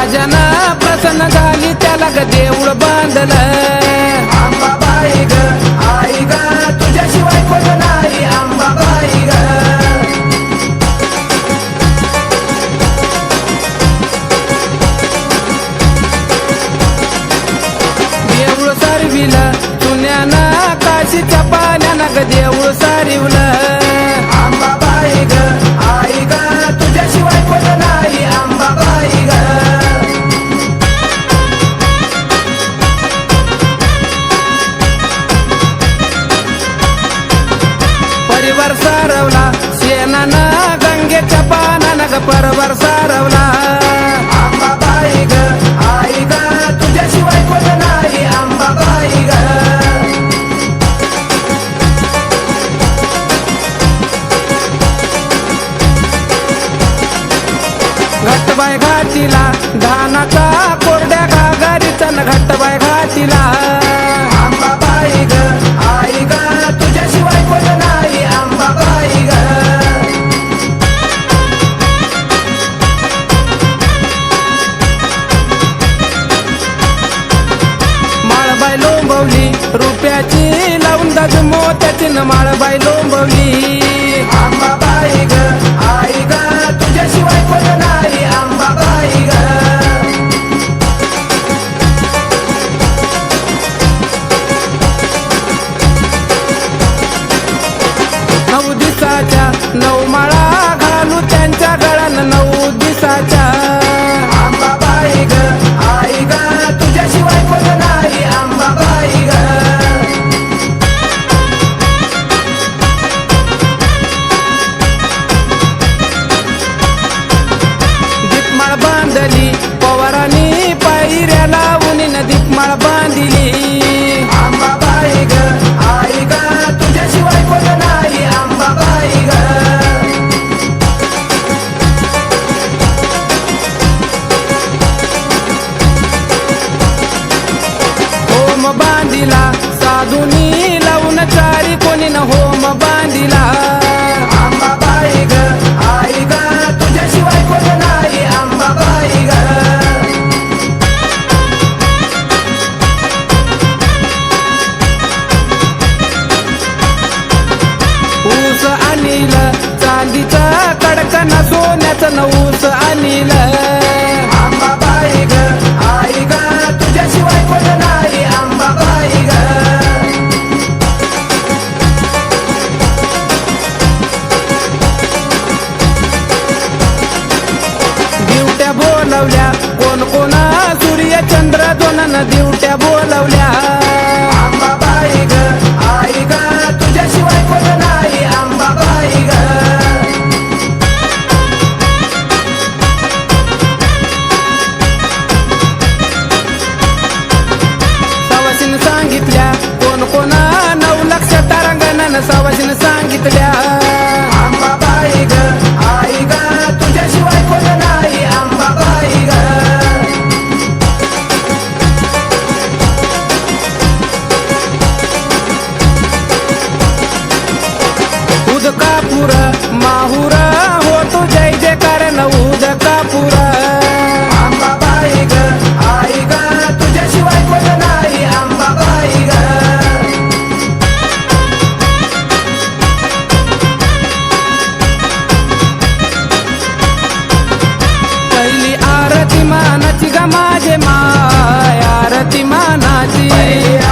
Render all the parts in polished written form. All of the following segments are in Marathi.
राजानं प्रसन्न झाली त्याला ग देऊळ बांधलं अंबाबाई ग आई ग तुझ्याशिवाय कोण नाही अंबाबाई ग देऊळ सारविलं चुन्यानं काशीच्या पाण्यानं ग देऊळ सारविलं अंबाबाई ग आई ग तुझ्याशिवाय कोण नाही अंबाबाई ग परिवार सारवला शेणानं गंगेच्या पानानं ग परवार सारवला अंबाबाई ग आई ग तुझ्याशिवाय कोण नाही अंबाबाई ग घाटबाई घाटीला धानाचा कोरड्या घागरीचा न घाटबाई घाटीला अंबाबाई ग आई ग तुझ्याशिवाय कोण नाही अंबाबाई ग माळबाई लोंबवली रुपयाची लावून दाज मोत्याची न माळबाई लोंबवली अंबाबाई ग आई ग तुझ्याशिवाय कोण नाही अंबाबाई ग नऊ दिसाच्या नऊ माळा घालू त्यांच्या गळ्यानं नऊ दिसाच्या अंबाबाई ग आई ग तुझ्याशिवाय कोण नाही अंबाबाई ग दीपमाळ बांधली पवारांनी पायऱ्या लावून न दीपमाळ बांधली अंबाबाई ग आई ग तुझ्याशिवाय कोण नाही अंबाबाई ग होम बांधिला साधुनी लावून चारी कोणी न होम बांधिला अंबाबाई ग आई ग तुझ्याशिवाय कोण नाही अंबाबाई ग ऊस आणील चांदीचा कडकन सोन्याचं न ऊस आणील अंबाबाई ग आई ग तुझ्याशिवाय कोण नाही अंबाबाई ग दिवट्या बोलवल्या कोण कोण सूर्य चंद्र दोन दिवट्या बोलवल्या अंबाबाई ग आई ग तुझ्याशिवाय कोण नाही अंबाबाई ग सवाशीन सांगितल्या कोण कोण 9 लक्ष तारांगणानं सवाशीन सांगितल्या अंबाबाई ग आई ग तुझ्याशिवाय कोण नाही अंबाबाई ग उदकापूर माहुर होतो जय जयकार न उदकापूर अंबाबाई ग आई ग तुझ्याशिवाय कोण नाही अंबाबाई ग पहिली आरती मानाची ग माझे माय आरती मानाची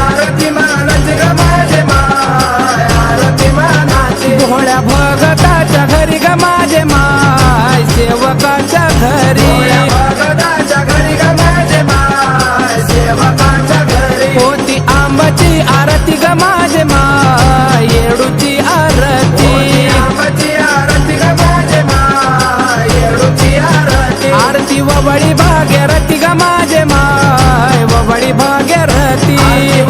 आरती मानाची ग माझे माय आरती मानाची भोळ्या भगताच्या घरी ग माझे माय सेवकाच्या घरी भगताच्या घरी ग माझे माय सेवकाच्या घरी होती आंबाची आरती ग माझे माय येडूची आरती आंबाची आरती ग माझे माय येडूची आरती आरती वबळी भाग्यरथी ग माझे माय वबळी भाग्यरथी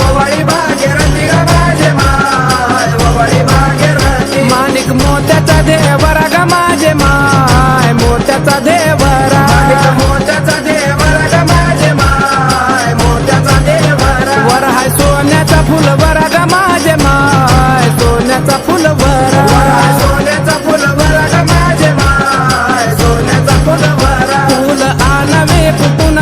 वबळी भाग्यरथी ग माझे माय वबळी भाग्यरथी माणिक मोत्याचा देवरा ग माझे माय मोत्याचा देवरा मोत्याचा देवरा ग माझे माय मोत्याचा देवरा वर हाय सोन्याचा फुलवरा ग माझे माय सोन्याचा फुलवरा सोन्याचा फुलवरा ग माझे माय सोन्याचा फुलवरा फुल आणवे कुठून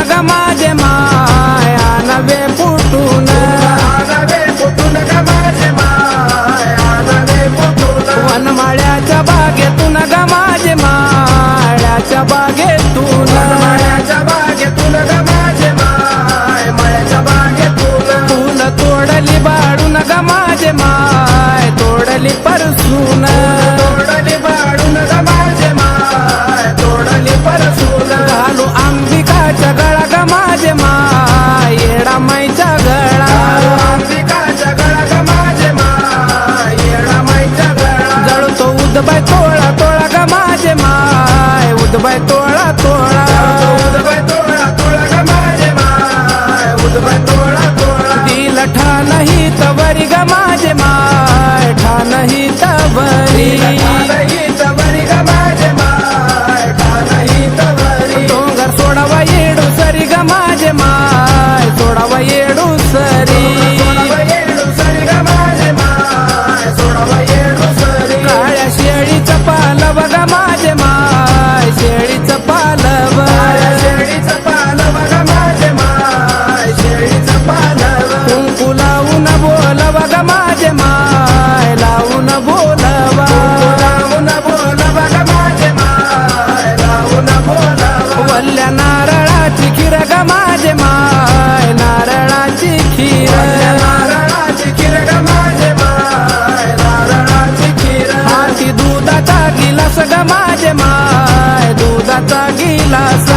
गिलास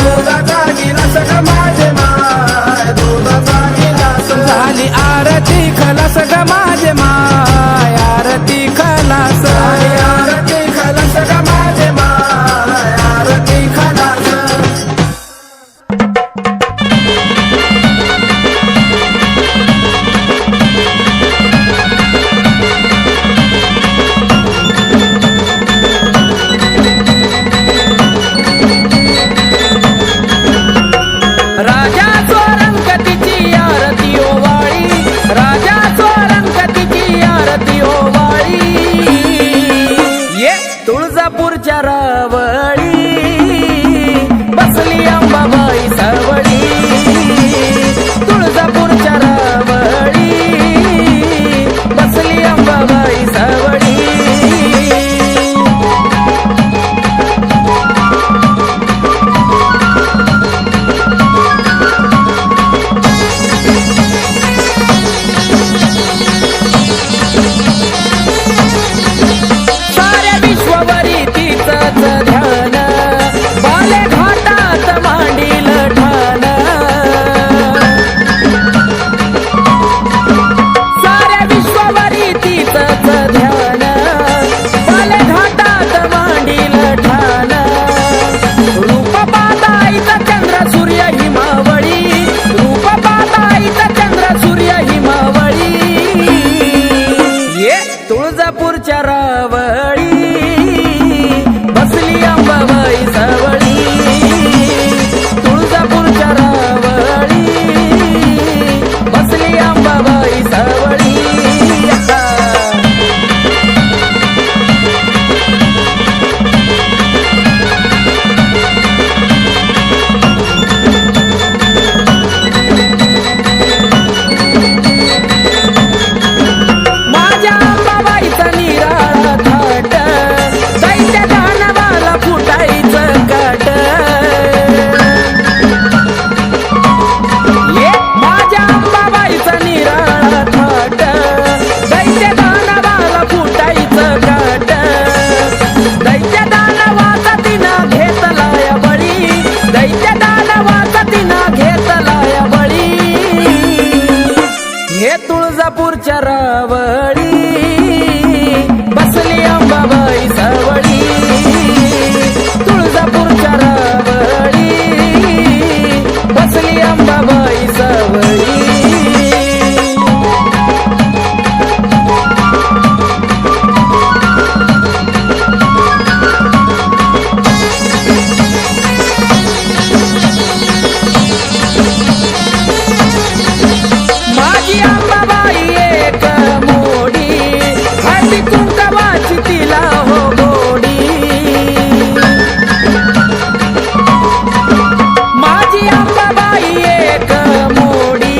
दुधाचा गिलास ग माझे माय दुधाचा गिलास झाली आरती खलास ग माझे माय आरती खलास आरती खलास ग माझे माय आरती खलास राजा स्वरंगतीची आरती ओवाळी राजा स्वरंगतीची आरती ओवाळी ये तुळजापूरच्या रावळी बसली अंबाबाई सावळी तुळजापूरच्या रावळी बसली अंबाबाई सावळी साऱ्या विश्ववरी तिचंच ध्यान बाले घाटात मांडील ठाण साऱ्या विश्ववरी तिचंच ध्यान बाले घाटात मांडील ठाण रूप पाहताईचा चंद्र सूर्य हिमावळी रूप पाहताईचा चंद्र सूर्य हिमावळी ये तुळजापूरच्या रावळी बसली अंबाबाई सावळी तुळजापूरच्या रावळी बसली अंबाबाई सावळी माझ्या अंबाबाईचा निराळा थाट दैत्य दानवाला फुटायचं काट ये माझ्या अंबाबाईचा निराळा थाट दैत्य दानवाला फुटायचं काट दैत्य दानवाचा तिनं घेतलाय बळी दैत्य दानवाचा तिनं घेतलाय बळी हे तुळजापूरच्या रावळी बसली अंबाबाई सावळी तुळजापूरच्या रावळी बसली अंबाबाई सावळी माझी अंबाबाई एक मोडी हळदी कुंकवाची तिला हो गोडी माझी अंबाबाई एक मोडी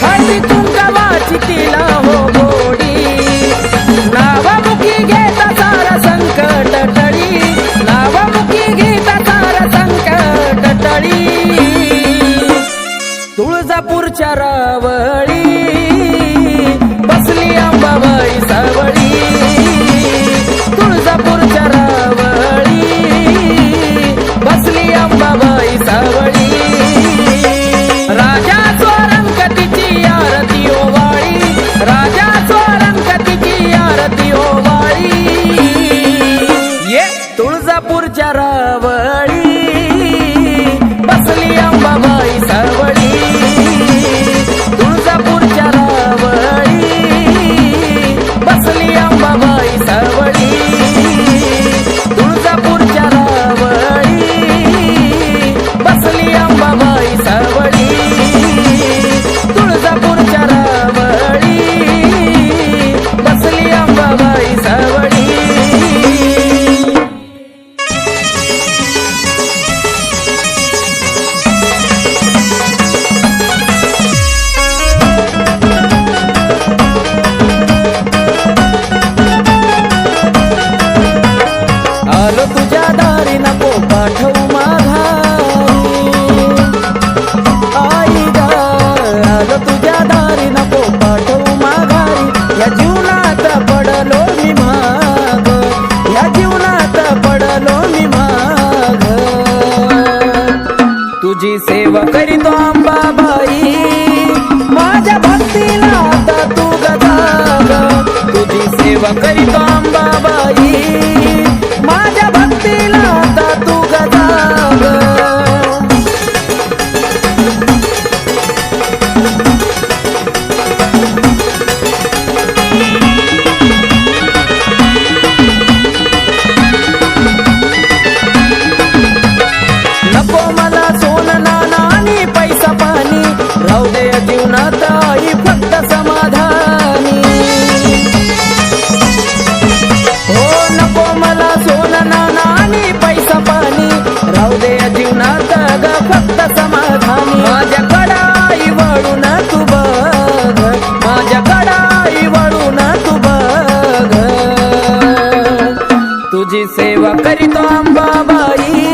हळदी कुंकवाची तिला हो गोडी नावामुखी घेता सारा संकट टळी नावामुखी घेता सारा संकट टळी तुळजापूरच्या रावळी बसली अंबाबाई सावळी तुळजापूरच्या रावळी बसली अंबाबाई सावळी राजा स्वरंगतीची आरती ओवाळी राजा स्वरंगतीची आरती ओवाळी ये तुळजापूरच्या रावळी बसली अंबाबाई सावळी तुळजापूरच्या रावळी सेवा करीतो अंबाबाई माझ्या भक्तीला आता तू गजाग नको मला सोनं नाणं आणि पैसा पाणी राहू दे जीवनात आई फक्त समाधानी हो नको मला सोनं नाणं आणि पैसा पाणी राहू दे जीवनात ग फक्त समाधानी माझ्याकडं आई वळून तू बघ माझ्याकडं आई वळून तू बघ तुझी सेवा करीतो अंबाबाई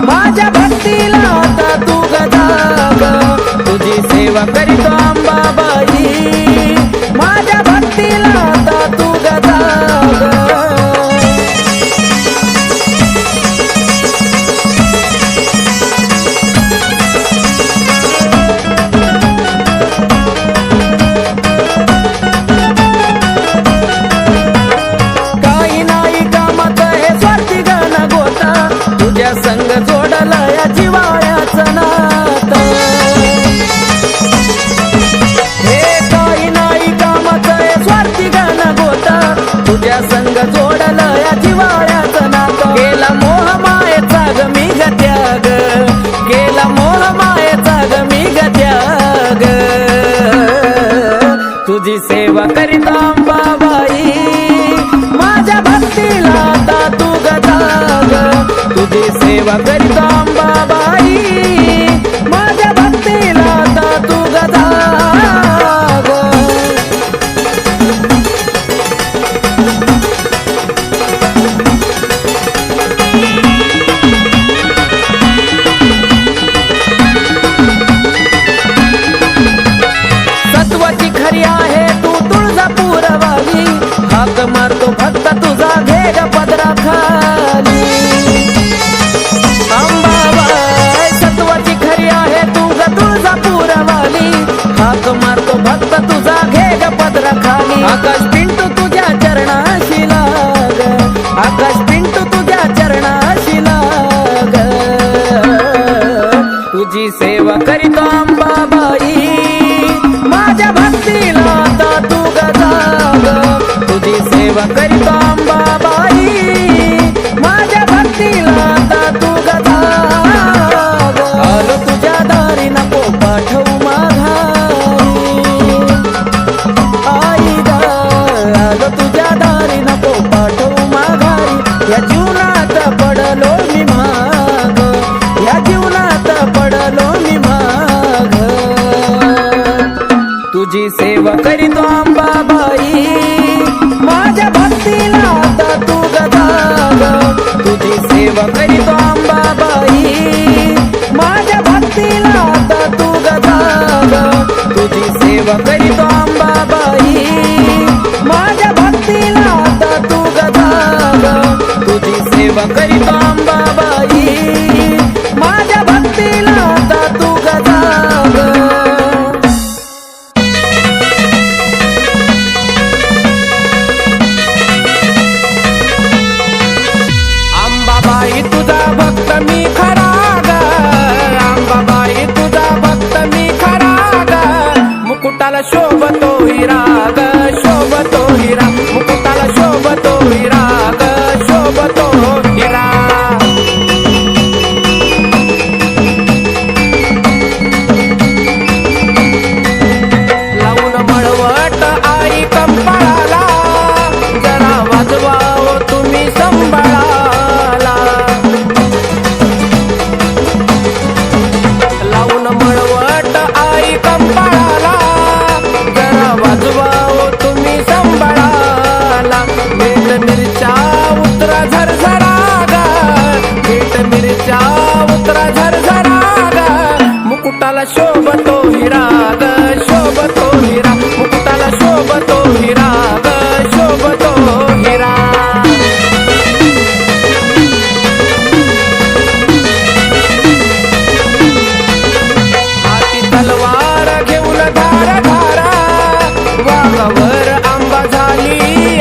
माझ्या भक्तीला आता तू गजाग तुझी सेवा करीतो अंबाबाई माझ्या भक्तीला आता तू गजाग काही नाही कामात हे स्वार्थी गण गोता तुझ्या संग जोडला या जिवाळ्याचं नातं हे काही नाही कामाचं हे स्वार्थी गण गोता तुझ्या संग जोडलं या जिवाळ्याचं नातं केला मोह मायेचा ग मी ग त्याग केला मोह मायेचा ग मी ग त्याग तुझी सेवा करीतो अंबाबाई माझ्या भक्तीला आता तू गजाग तुझी सेवा करीतो अंबाबाई माझ्या भक्तीला आता तू गजाग सत्वाची खरी आहे तू तुळजापूरवाली हाक मारतो भक्त तुझा घे ग पदरा खाली अंबाबाई सत्वाची खरी आहे तू ग तुळजापूरवाली हाक मारतो भक्त तुझा घे ग पदरा खाली आकाश पिंटू तुझ्या चरणाशी लाग आकाश पिंटू तुझ्या चरणाशी लाग तुझी सेवा करीतो अंबाबाई माझ्या भक्तीला आता तू गजाग तुझी सेवा करीतो अंबाबाई माझ्या भक्तीला आता तू गजाग आलो तुझ्या दारी नको पाठवू माघारी आई ग आलो तुझ्या दारी नको पाठवू माघारी या जीवनात पडलो मी माग या जीवनात पडलो मी माग तुझी सेवा करीतो अंबाबाई माझ्या भक्तीला आता तू गजाग तुझी सेवा करीतो अंबाबाई माझ्या भक्तीला आता तू गजाग तुझी सेवा करीतो अंबाबाई माझ्या भक्तीला आता तू गजाग तुझी सेवा करीतो अंबाबाई माझ्या भक्तीला आता तू गजाग अंबाबाई तुझा भक्त मी खरा ग अंबाबाई तुझा भक्त मी खरा ग मुकुटाला शोभतो हिरा ग शोभतो हिरा मुकुटाला शोभतो हिरा ग शोभतो हिरा लावून मळवट आई कंपाळाला जरा वाजवाव तुम्ही संभाळाला लावून मळवट आई कंपाळाला जरा वाजवाव तुम्ही संभाळाला मीठ मिरच्या उतरा झरझरा ग मीठ मिरच्या उतरा झरझरा ग मुकुटाला शोभतो हिरा ग शोभतो हिरा मुकुटाला शोभतो हिरा ग शोभतो हिरा हाती तलवार घेऊन धारा धारा वाघावर आंबा झाली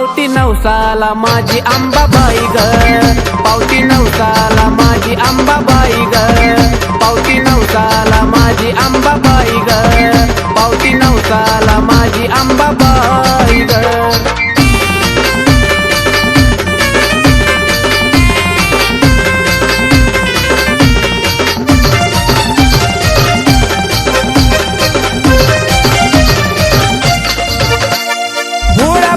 पावती नवसाला माझी अंबाबाई ग, पावती नवसाला माझी अंबाबाई ग, पावती नवसाला माझी अंबाबाई ग, पावती नवसाला माझी अंबाबाई ग.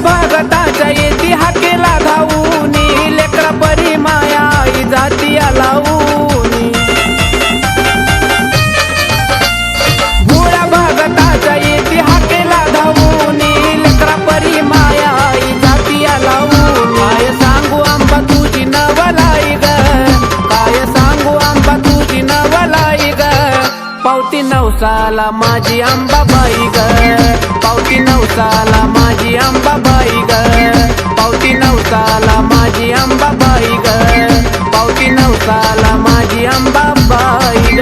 भगताच्या येती हाकेला धावूनी, लेकरा परी माया आई जाती लावूनी. भोळ्या भगताच्या येती हाकेला धावूनी, लेकरा परी माया आई जाती लावून. काय सांगू आंबा तुझी नवलाई ग, काय सांगू आंबा तुझी नवलाई ग, पावती नवसाला माझी अंबाबाई ग, पावती नवसाला माझी अंबाबाई ग, पावती नवसाला माझी अंबाबाई ग, पावती नवसाला माझी अंबाबाई ग.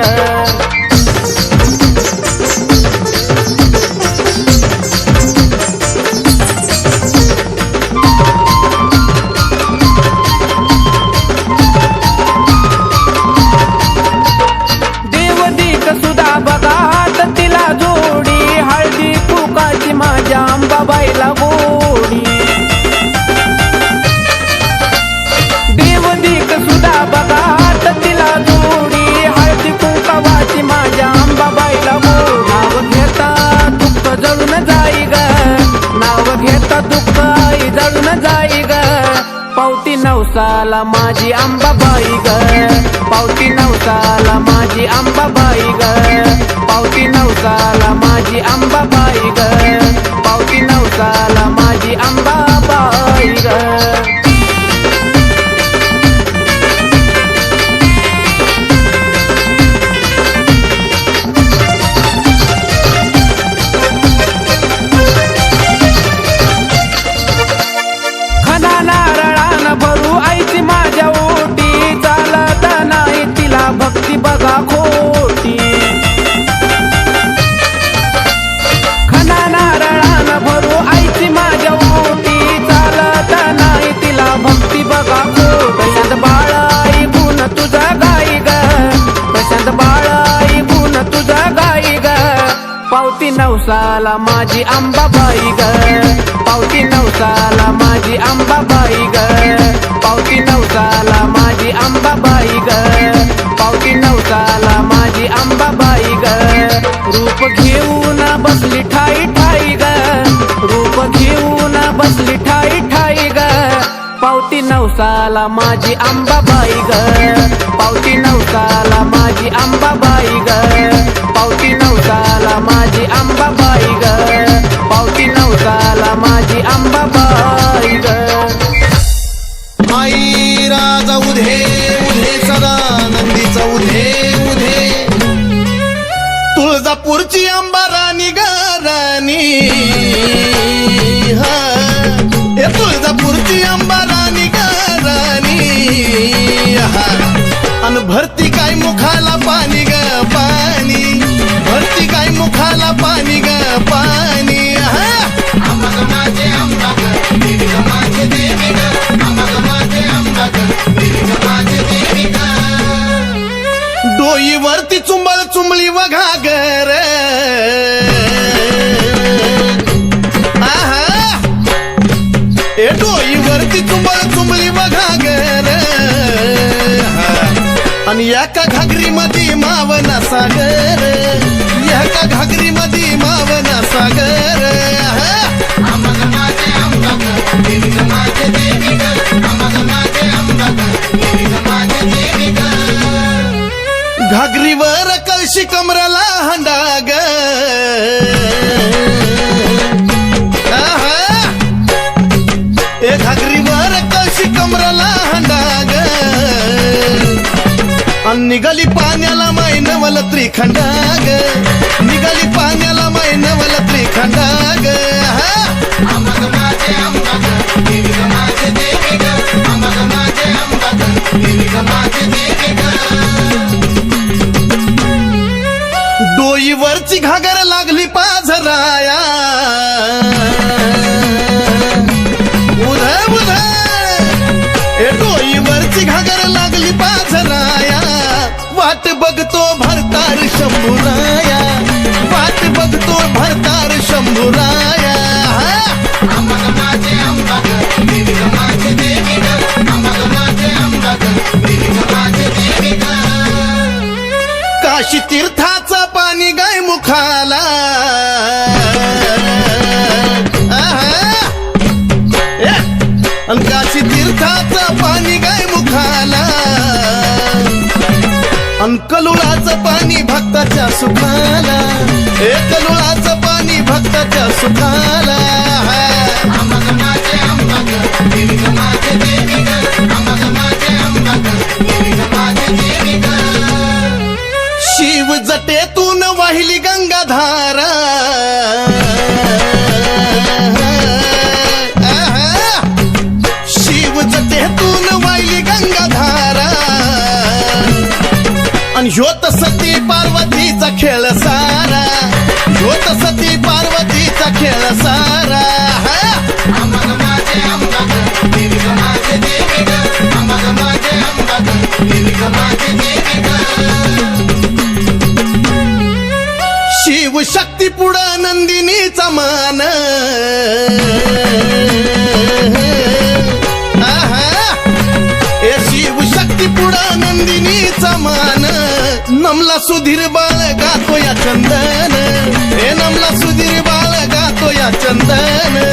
सुधा बघात तिला जोडी, हळदी कुकाची माझ्या अंबाबाईला गोडी. देवदीक सुधा बघात तिला जोडी, हळदी कुकावाची माझ्या अंबाबाईला गोडी. नाव घेता दुःख जळून जाई ग, नाव घेता दुःख आई जळून जाई ग, पावती नवसाला माझी अंबाबाई ग, पावती नवसाला माझी अंबाबाई ग, पावती नवसाला माझी अंबाबाई ग, पावती नवसाला माझी अंबाबाई ग. भरू आईची माझ्या ओटी, चालत नाही तिला भक्ती बघा खोटी. खना नारळान भरू आईची माझ्या ओटी, चालत नाही तिला भक्ती बघा खोटी. प्रशांत बाळा ऐकून तुझा गाई ग, प्रशांत बाळा ऐकून तुझा गाई ग, पावती नवसाला माझी अंबाबाई ग, पावती नवसाला माझी अंबाबाई ग, पावती नवसाला माझी अंबाबाई ग, पावती नवसाला माझी अंबाबाई ग. रूप घेऊन बसली ठाई ठाई ग, रूप घेऊन बसली ठाई ठाई ग, पावती नवसाला माझी अंबाबाई ग, पावती नवसाला माझी अंबाबाई ग, पावती नवसाला माझी अंबाबाई ग, पावती नवसाला माझी अंबाबाई ग. आई राजा उधे उधे सदा नंदीचा उधे उधे, तुळजापूरची अंबा राणी ग राणी, हा ए तुळजापूरची अंबा राणी ग राणी, हा अन भरती काय मुखाला पाणी ग पाणी, भरती काय मुखाला पाणी ग पाणी. हा अंबा माझे अंबा ग देवी ग माझे देवी ग, अंबा माझे अंबा ग देवी ग माझे देवी ग. डोईवरती चुंबळ चुंबळी वघा गर, आहा ए डोईवरती चुंबळ चुंबळी वघा गर, आणि एका घागरी मध्ये मावना सागर, एका घागरी मध्ये मावना सागर. अंबा माझे अंबा ग देवी ग माझे देवी ग, अंबा माझे अंबा ग देवी ग माझे देवी ग. घागरीवर कळशी कमराला हंडा ग, ए घागरीवर कळशी कमराला हंडा ग, निघाली पाण्याला मैनवल त्रिखंड ग, निघाली पाण्याला मैनवल त्रिखंड ग. अंबा माझे अंबा ग देवी ग माझे देवी ग, अंबा माझे अंबा ग देवी ग माझे देवी ग. डोईवरची घागर लागली पाझराया, उध शंभूराया वाट बघतो भरतार शंभूराया काशी तीर्थाचं पाणी गाय मुखाला अन काशी तीर्थाचं पाणी गाय मुखाला अन कलुळाचं पाणी भक्ताच्या सुखाला हे कलुळाचं पाणी भक्ताच्या सुखाला शिव जटेतून वाहिली गंगाधारा शिव जटेतून वाहिली गंगाधारा आणि ह्योत सती पार्वतीचा खेळ सारा ह्योत सती पार्वतीचा खेळ सारा शिव शक्ती पुढं नंदिनीचा मान ए शिव शक्ती पुढं नंदिनीचा मान नमला सुधीर बाळ गातो या चंदन हे नमला सुधीर बाळ गातो या चंदन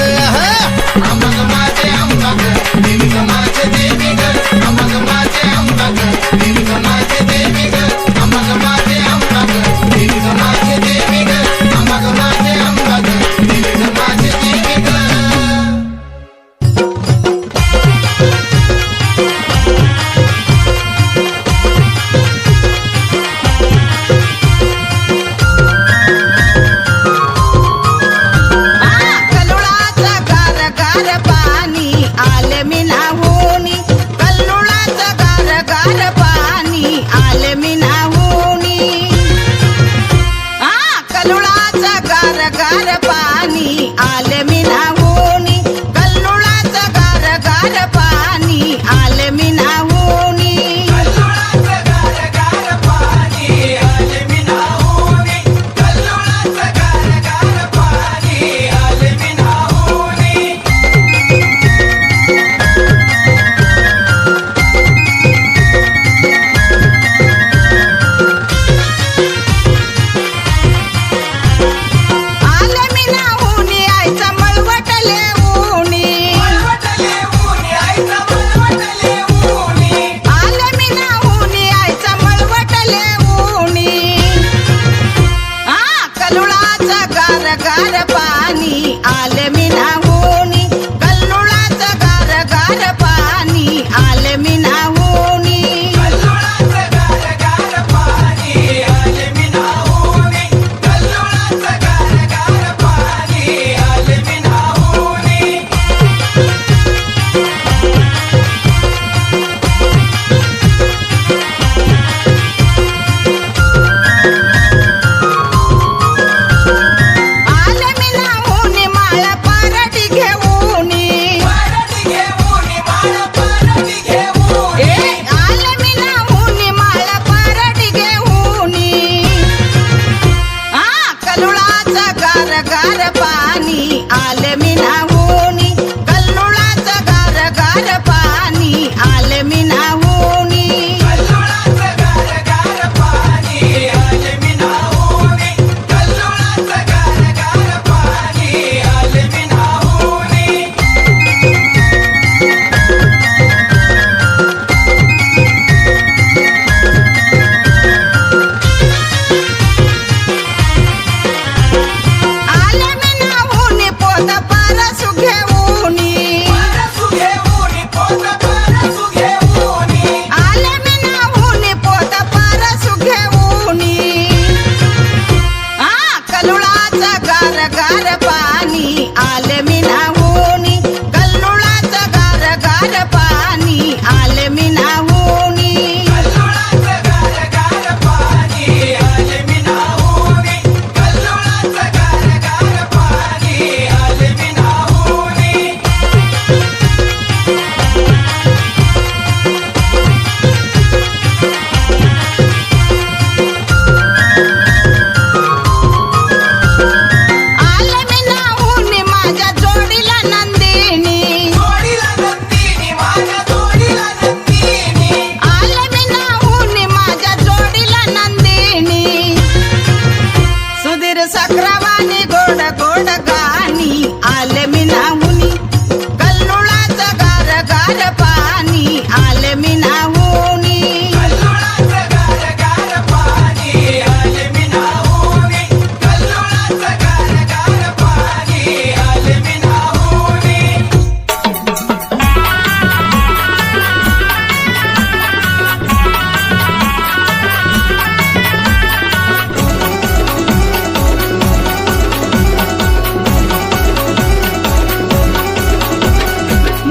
गार पाणी आलं मी नाहूनी कल्लोळाचं गार गार पाणी आले मी नाहूनी कल्लोळाचं गार गार पाणी आले मी नाहूनी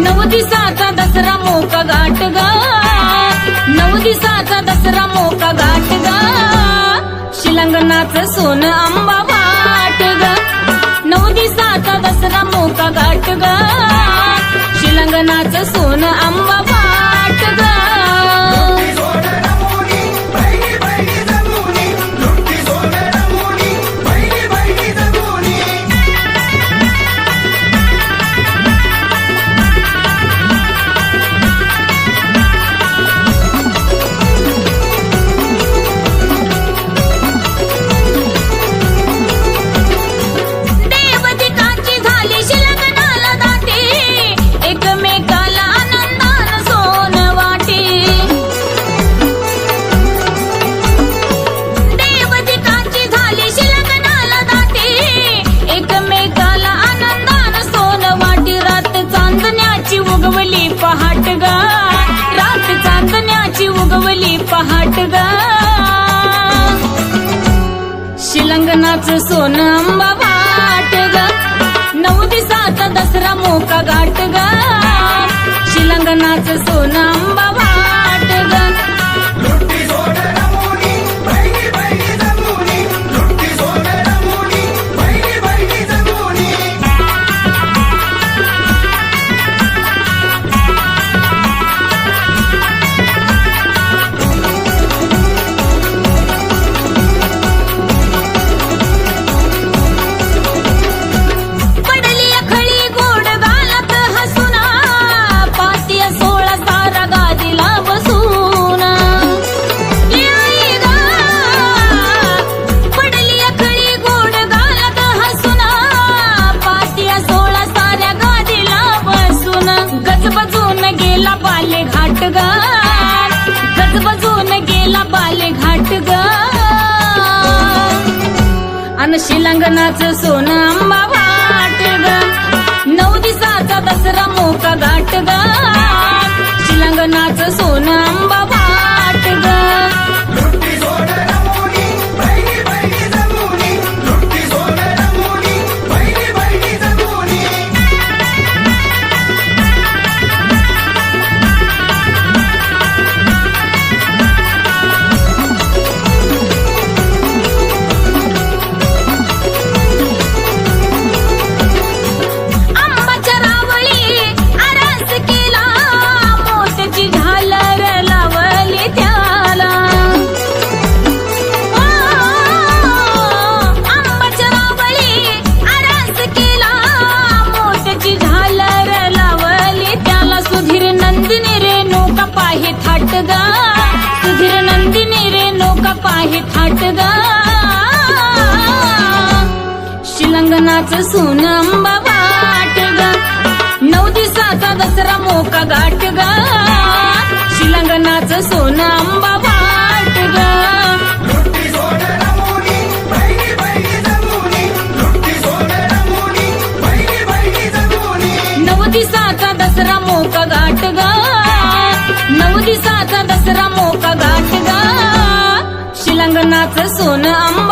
नऊ दिवसाचा दसरा मोका गाठ गा, नऊ दिवसाचा दसरा मोका गाठ गा, शिलंगणाचं सोनं आंबा वाट गा. नऊ दिवसाचा दसरा मोका गाठ गा, शिलंगणाचं सोनं आंबा वाट गा. सोड रमुनी बहिणी बहिणी जमुनी लुट्टी सोड रमुनी बहिणी बहिणी जमुनी देवदिकांची झाली शिलंगणाला दाटी, एकमेकाला आनंदानं सोनं वाटी. देवदिकांची झाली शिलंगणाला दाटी, एकमेकाला आनंदानं सोनं वाटी. रात चांदण्याची उगवली पहाट गा, रात चांदण्याची उगवली पहाट गा, शिलंगणाचं सोनं आंबा वाट गा. नऊ दिवसाचा दसरा मोका गाठ गा, शिलंगणाचं सोनं आंबा वाट गा. लुट्टी सोड रमुनी बहिणी बहिणी जमुनी लुट्टी सोड रमुनी बहिणी बहिणी जमुनी पडली अखळी गोड गालात हसुना, पातिया 16 सारा गादीला बसून. ये आई गा, पडली अखळी गोड गालात हसुना, पातिया 16 साऱ्या गादीला बसून. गजबजून गेला बाले घाट गा, गजबजून गेला बाले घाट गा, अन शिलंगणाचं सोनं आंबा वाट गा. नऊ दिवसाचा दसरा मोका गाठ गा, शिलंगणाचं सोनं आंबा वाट गा. लुट्टी सोड रमुनी बहिणी बहिणी जमुनी लुट्टी सोड रमुनी बहिणी बहिणी जमुनी आंबाच्या रावळी आरास केला, मोत्याची झालर लावली त्याला. ओ, आंबाच्या रावळी आरास केला, मोत्याची झालर लावली त्याला. सुधीर नंदिनी रे नौका पाही थाट गा, सुधीर नंदिनी रे नौका पाही थाट गा, शिलंगणाचं सोनं आंबा वाट गा. नऊ दिवसाचा दसरा मोका गाठ गा, शिलंगणाचं सोनं आंबा वाट गा. लुट्टी सोड रमुनी बहिणी बहिणी जमुनी लुट्टी सोड रमुनी बहिणी बहिणी जमुनी नऊ दिवसाचा दसरा मोका गाठ गा, नऊ दिवसाचा दसरा मोका गाठ गा, शिलंगणाचं सोनं आंबा